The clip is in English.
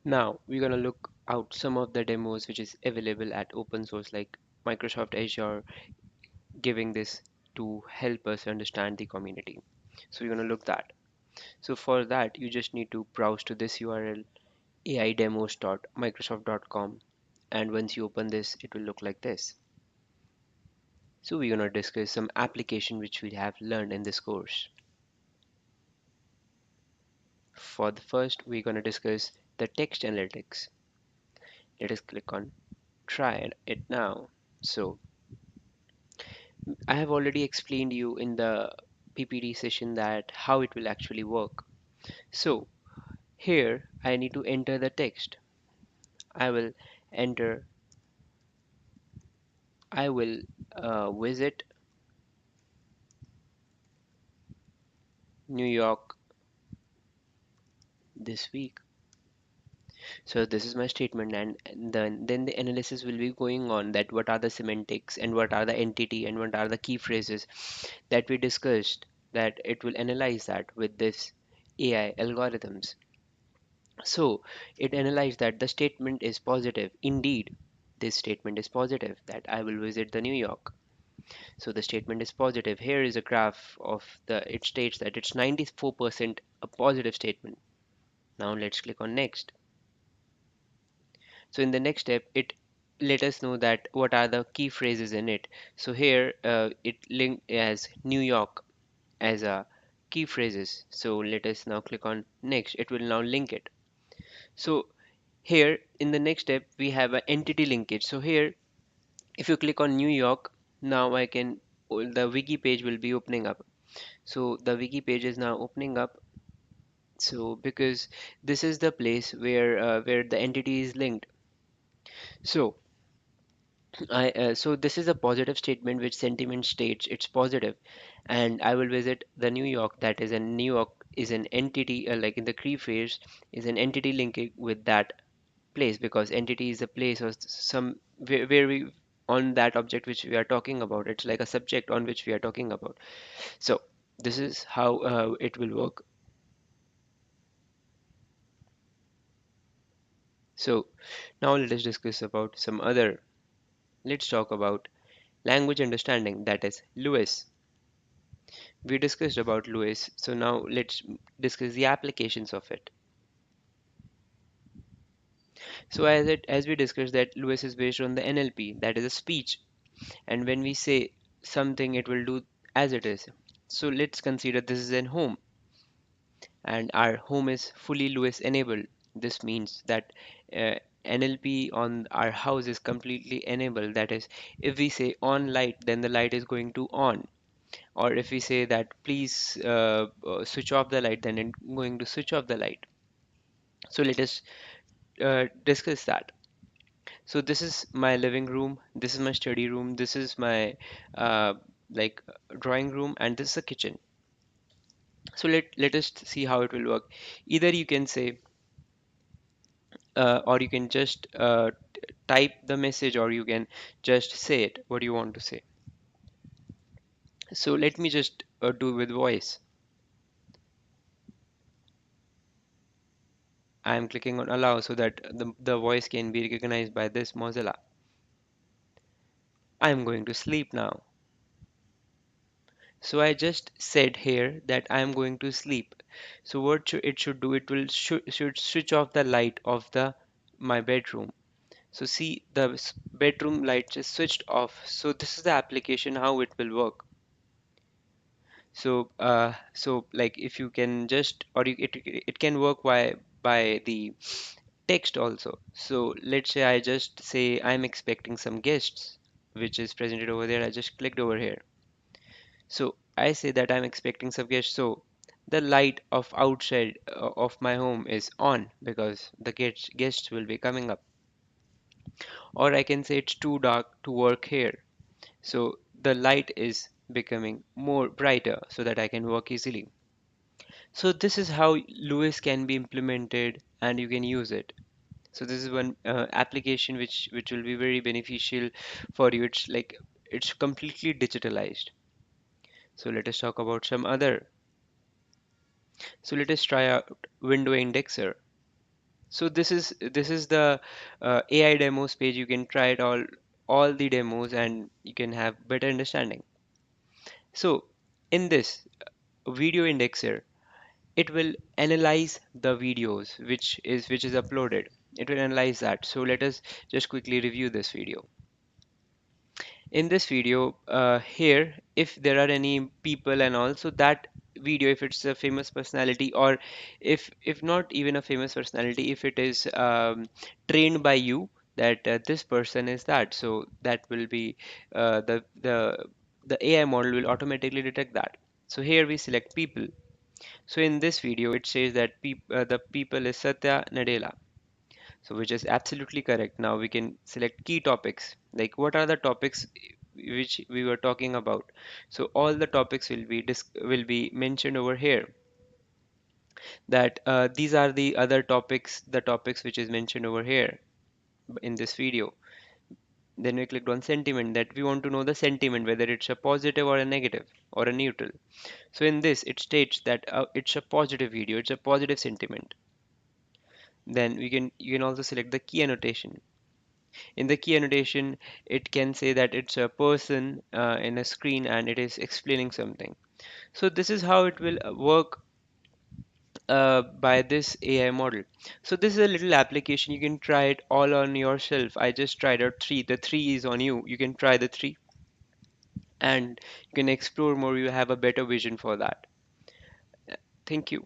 Now we're gonna look out some of the demos which is available at open source like Microsoft Azure giving this to help us understand the community. So we're gonna look that. So for that you just need to browse to this URL aidemos.microsoft.com, and once you open this it will look like this. So we're gonna discuss some application which we have learned in this course. For the first we're gonna discuss the text analytics. Let us click on try it now. So I have already explained you in the PPT session that how it will actually work. So here I need to enter the text. I will enter, I will visit New York this week. So this is my statement, and then the analysis will be going on that what are the semantics and what are the entity and what are the key phrases that we discussed, that it will analyze that with this AI algorithms. So it analyzed that the statement is positive. Indeed, this statement is positive that I will visit the New York. So the statement is positive. Here is a graph of it states that it's 94% a positive statement. Now let's click on next. So in the next step, it let us know that what are the key phrases in it. So here it linked as New York as a key phrases. So let us now click on next. It will now link it. So here in the next step, we have an entity linkage. So here, if you click on New York, now I can, the wiki page will be opening up. So the wiki page is now opening up. So because this is the place where the entity is linked. So so this is a positive statement which sentiment states it's positive, and I will visit the New York. That is, a New York is an entity, like in the key phrase, is an entity linking with that place, because entity is a place or some where we on that object which we are talking about. It's like a subject on which we are talking about. So this is how it will work. So now let us discuss about some other. Let's talk about language understanding, that is Lewis. We discussed about Lewis, so now let's discuss the applications of it. So as we discussed that Lewis is based on the NLP, that is a speech, and when we say something it will do as it is. So let's consider this is an home, and our home is fully Lewis enabled. This means that NLP on our house is completely enabled. That is, if we say on light, then the light is going to on. Or if we say that please switch off the light, then it's going to switch off the light. So let us discuss that. So this is my living room, this is my study room, this is my uh, like drawing room, and this is a kitchen. So let us see how it will work. Either you can say or you can just type the message, or you can just say it what you want to say. So let me just do with voice. I am clicking on allow so that the voice can be recognized by this Mozilla. I am going to sleep now. So I just said here that I am going to sleep. So what it should do, it will should switch off the light of the my bedroom. So see, the bedroom light just switched off. So this is the application how it will work. So like if you can just, or it can work by the text also. So let's say I just say I'm expecting some guests, which is presented over there. I just clicked over here. So I say that I'm expecting some guests. So the light of outside of my home is on because the guests will be coming up. Or I can say it's too dark to work here. So the light is becoming more brighter so that I can work easily. So this is how Lewis can be implemented and you can use it. So this is one application which will be very beneficial for you. It's like it's completely digitalized. So let us talk about some other. So let us try out window indexer. So this is the AI demos page. You can try it all the demos and you can have better understanding. So in this video indexer, it will analyze the videos which is uploaded. It will analyze that. So let us just quickly review this video. In this video here, if there are any people and all, so that video, if it's a famous personality, or if not even a famous personality, if it is trained by you, that this person is that, so that will be the AI model will automatically detect that. So here we select people. So in this video it says that the people is Satya Nadella, so which is absolutely correct. Now we can select key topics. Like what are the topics which we were talking about? So all the topics will be mentioned over here. That these are the other topics, the topics which is mentioned over here in this video. Then we clicked on sentiment, that we want to know the sentiment, whether it's a positive or a negative or a neutral. So in this it states that it's a positive video, it's a positive sentiment. Then you can also select the key annotation. In the key annotation, it can say that it's a person in a screen and it is explaining something. So this is how it will work by this AI model. So this is a little application. You can try it all on yourself. I just tried out three. The three is on you. You can try the three and you can explore more. You have a better vision for that. Thank you.